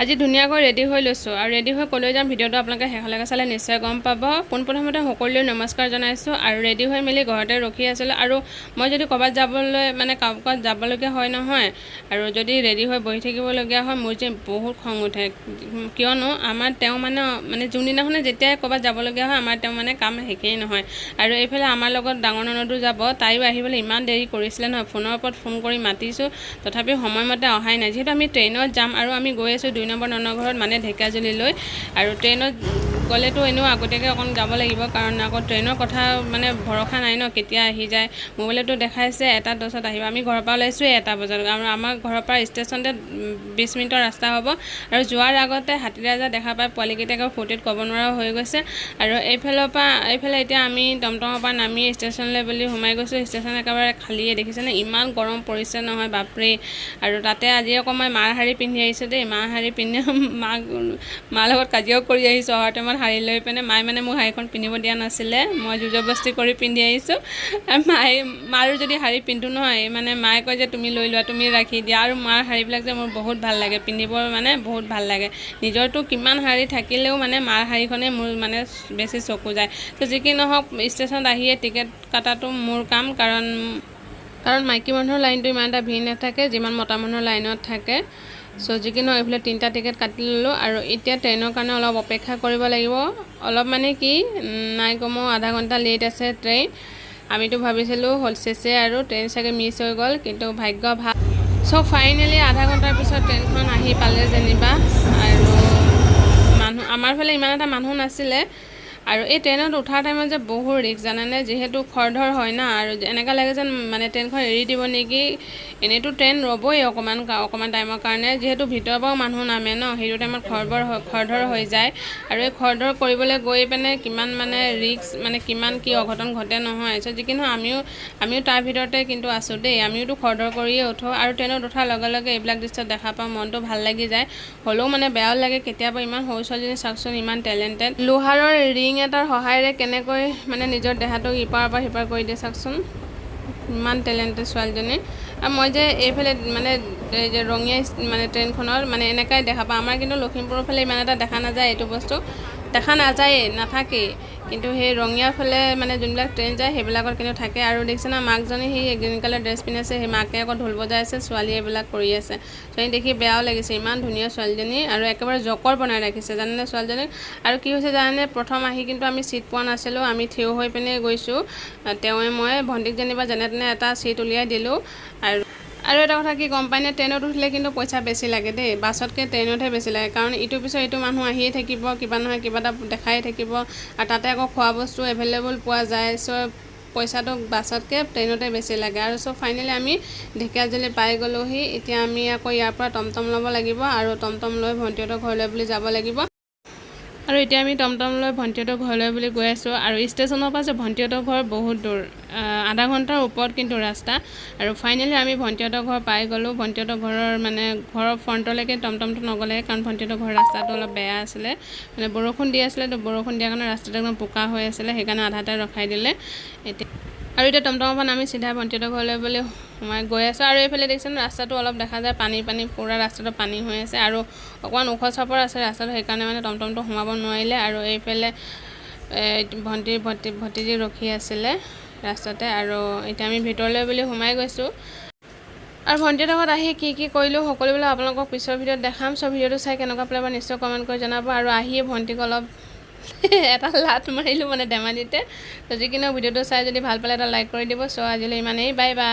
আজি ধুনীয়াকৈ ৰেডি হৈ লৈছোঁ আৰু ৰেডি হৈ ক'লৈ যাম ভিডিঅ'টো আপোনালোকে শেষলৈকে চালে নিশ্চয় গম পাব। পোনপ্ৰথমতে সকলোলৈ নমস্কাৰ জনাইছোঁ আৰু ৰেডি হৈ মেলি ঘৰতে ৰখি আছিলোঁ। আৰু মই যদি ক'ৰবাত যাবলৈ ক'ৰবাত যাবলগীয়া হয় নহয় আৰু যদি ৰেডি হৈ বহি থাকিবলগীয়া হয় মোৰ যে বহুত খং উঠে, কিয়নো আমাৰ তেওঁ মানে যোনদিনাখনে যেতিয়াই ক'ৰবাত যাবলগীয়া হয় আমাৰ তেওঁ কাম শেষেই নহয়। আৰু এইফালে আমাৰ লগত ডাঙৰ ননদো যাব, তাইও আহিবলৈ ইমান দেৰি কৰিছিলে নহয়, ফোনৰ ওপৰত ফোন কৰি মাতিছোঁ তথাপিও সময়মতে অহাই নাই। যিহেতু আমি ট্ৰেইনত যাম আৰু আমি গৈ আছোঁ 2 নম্বৰ ননৰ ঘৰত ঢেকীয়াজুলিলৈ। আৰু ট্ৰেইনত গ'লেতো এনেও আগতীয়াকৈ অকণ যাব লাগিব, কাৰণ আকৌ ট্ৰেইনৰ কথা ভৰসা নাই ন, কেতিয়া আহি যায়। মোবাইলতো দেখাইছে 1:10 আহিব, আমি ঘৰৰ পৰা ওলাইছোঁ 1 বজাত আৰু আমাৰ ঘৰৰ পৰা ষ্টেচনতে 20 মিনিটৰ ৰাস্তা হ'ব। আৰু যোৱাৰ আগতে হাতীৰাজা দেখা পাই পোৱালীকেইটাকে ফূৰ্তিত ক'ব নোৱাৰা হৈ গৈছে। আৰু এইফালে এতিয়া আমি টমটমৰ পৰা নামি ষ্টেচনলৈ বুলি সোমাই গৈছোঁ। ষ্টেচন একেবাৰে খালীয়ে, দেখিছেনে ইমান গৰম পৰিছে নহয় বাপৰে। আৰু তাতে আজি আকৌ মই মাৰ শাৰী পিন্ধি আহিছোঁ দেই, মাৰ শাৰী পিন্ধি মাৰ লগত কাজিয়াও কৰি আহিছোঁ। অহাৰ টাইমত শাৰী লৈ পিনে মায়ে মোৰ শাৰীখন পিন্ধিব দিয়া নাছিলে, মই জবৰদস্তি কৰি পিন্ধি আহিছোঁ। আৰু মাৰো যদি শাৰী পিন্ধো নহয় মায়ে কয় যে তুমি লৈ লোৱা, তুমি ৰাখি দিয়া। আৰু মাৰ শাৰীবিলাক যে মোৰ বহুত ভাল লাগে পিন্ধিব, বহুত ভাল লাগে। নিজৰতো কিমান শাৰী থাকিলেও মাৰ শাৰীখনেই মোৰ বেছি চকু যায়। তো যি কি নহওক ষ্টেচনত আহিয়ে টিকেট কটাটো মোৰ কাম, কাৰণ মাইকী মানুহৰ লাইনটো ইমান এটা ভিৰ নাথাকে যিমান মতা মানুহৰ লাইনত থাকে। যি কি নহওক এইফালে 3টা টিকেট কাটি ল'লোঁ। আৰু এতিয়া ট্ৰেইনৰ কাৰণে অলপ অপেক্ষা কৰিব লাগিব। অলপ কি নাই কমেও আধা ঘণ্টা লেট আছে ট্ৰেইন। আমিতো ভাবিছিলোঁ চেচে আৰু ট্ৰেইন চাগে মিছ হৈ গ'ল, কিন্তু ভাগ্য ভাল। ফাইনেলি আধা ঘণ্টাৰ পিছত ট্ৰেইনখন আহি পালে যেনিবা। আৰু আমাৰ ফালে ইমান এটা মানুহ নাছিলে। আৰু এই ট্ৰেইনত উঠাৰ টাইমত যে বহুত ৰিস্ক জানেনে, যিহেতু খৰধৰ হয় না, আৰু এনেকুৱা লাগে যেন ট্ৰেইনখন এৰি দিব নেকি। এনেইতো ট্ৰেইন ৰ'বই অকণমান টাইমৰ কাৰণে, যিহেতু ভিতৰৰ পৰাও মানুহ নামে ন, সেইটো টাইমত খৰধৰ হৈ যায়। আৰু এই খৰধৰ কৰিবলৈ গৈ পিনে কিমান ৰিস্ক, কিমান কি অঘটন ঘটে নহয়। যি কি নহওক আমিও তাৰ ভিতৰতে কিন্তু আছোঁ দেই, আমিওতো খৰধৰ কৰিয়ে উঠোঁ। আৰু ট্ৰেইনত উঠাৰ লগে লগে এইবিলাক দৃশ্য দেখা পাওঁ মনটো ভাল লাগি যায়। হ'লেও বেয়াও লাগে কেতিয়াবা, ইমান সৰু ছোৱালীজনী চাওকচোন, ইমান টেলেণ্টেড। লোহাৰৰ ৰিং এটাৰ সহায়েৰে কেনেকৈ নিজৰ দেহাটোক ইপাৰৰ পৰা সিপাৰ কৰি দিয়ে চাওকচোন, ইমান টেলেণ্টেড ছোৱালীজনী। আৰু মই যে এইফালে এই যে ৰঙীয়া ট্ৰেইনখনৰ এনেকুৱাই দেখা পাওঁ। আমাৰ কিন্তু লখিমপুৰৰ ফালে ইমান এটা দেখা নাযায়, এইটো বস্তু দেখা নাথাকেই। কিন্তু সেই ৰঙীয়া ফালে যোনবিলাক ট্ৰেইন যায় সেইবিলাকত কিন্তু থাকে। আৰু দেখিছে না মাকজনী সেই গ্ৰীণ কালাৰ ড্ৰেছ পিন্ধিছে, সেই মাকে আকৌ ঢোল বজাই আছে, ছোৱালী এইবিলাক কৰি আছে। ছোৱালী দেখি বেয়াও লাগিছে, ইমান ধুনীয়া ছোৱালীজনী। আৰু একেবাৰে জকৰ বনাই ৰাখিছে জানেনে ছোৱালীজনীক। আৰু কি হৈছে জানেনে, প্ৰথম আহি কিন্তু আমি ছিট পোৱা নাছিলোঁ, আমি থিয় হৈ পিনে গৈছোঁ। মই ভণ্টিক যেনিবা যেনে তেনে এটা ছিট উলিয়াই দিলোঁ। আৰু এটা কথা কি গম পায়নে, ট্ৰেইনত উঠিলে কিন্তু পইচা বেছি লাগে দেই, বাছতকৈ ট্ৰেইনতহে বেছি লাগে। কাৰণ ইটোৰ পিছত এইটো মানুহ আহিয়ে থাকিব, কিবা নহয় কিবা এটা দেখাই থাকিব। আৰু তাতে আকৌ খোৱা বস্তু এভেইলেবল পোৱা যায়। পইচাটো বাছতকৈ ট্ৰেইনতে বেছি লাগে। আৰু ফাইনেলি আমি ঢেকীয়াজুলি পাই গ'লোহি। এতিয়া আমি আকৌ ইয়াৰ পৰা টমটম ল'ব লাগিব, আৰু টমটম লৈ ভণ্টিহঁতৰ ঘৰলৈ বুলি যাব লাগিব। আৰু এতিয়া আমি টমটম লৈ ভণ্টিহঁতৰ ঘৰলৈ বুলি গৈ আছোঁ। আৰু ষ্টেচনৰ পৰা যে ভণ্টিহঁতৰ ঘৰ বহুত দূৰ, আধা ঘণ্টাৰ ওপৰত কিন্তু ৰাস্তা। আৰু ফাইনেলি আমি ভণ্টিহঁতৰ ঘৰ পাই গ'লোঁ। ভণ্টিহঁতৰ ঘৰৰ ফ্ৰণ্টলৈকে টমটমটো নগ'লে, কাৰণ ভণ্টিহঁতৰ ঘৰৰ ৰাস্তাটো অলপ বেয়া আছিলে, বৰষুণ দি আছিলে। তো বৰষুণ দিয়াৰ কাৰণে ৰাস্তাটো একদম বোকা হৈ আছিলে, সেইকাৰণে আধাতে ৰখাই দিলে। এতিয়া টমটমৰ পৰা আমি চিধা ভণ্টিহঁতৰ ঘৰলৈ বুলি সোমাই গৈ আছোঁ। আৰু এইফালে দেখিছেনে ৰাস্তাটো অলপ দেখা যায় পানী পূৰা ৰাস্তাটো পানী হৈ আছে। আৰু অকণমান ওখ চাপৰ আছে ৰাস্তাটো, সেইকাৰণে টমটমটো সোমাব নোৱাৰিলে। আৰু এইফালে ভতিজী ৰখি আছিলে ৰাস্তাতে। আৰু এতিয়া আমি ভিতৰলৈ বুলি সোমাই গৈছোঁ। আৰু ভণ্টিহঁতৰ ঘৰত আহি কি কৰিলোঁ সকলোবিলাক আপোনালোকক পিছৰ ভিডিঅ'ত দেখাম। ভিডিঅ'টো চাই কেনেকুৱা পালে নিশ্চয় কমেণ্ট কৰি জনাব। আৰু আহিয়ে ভণ্টিক অলপ এটা লাট মাৰিলোঁ ধেমালিতে। যি কি নহওক ভিডিঅ'টো চাই যদি ভাল পালে এটা লাইক কৰি দিব। আজিলৈ ইমানেই, বাই বাই।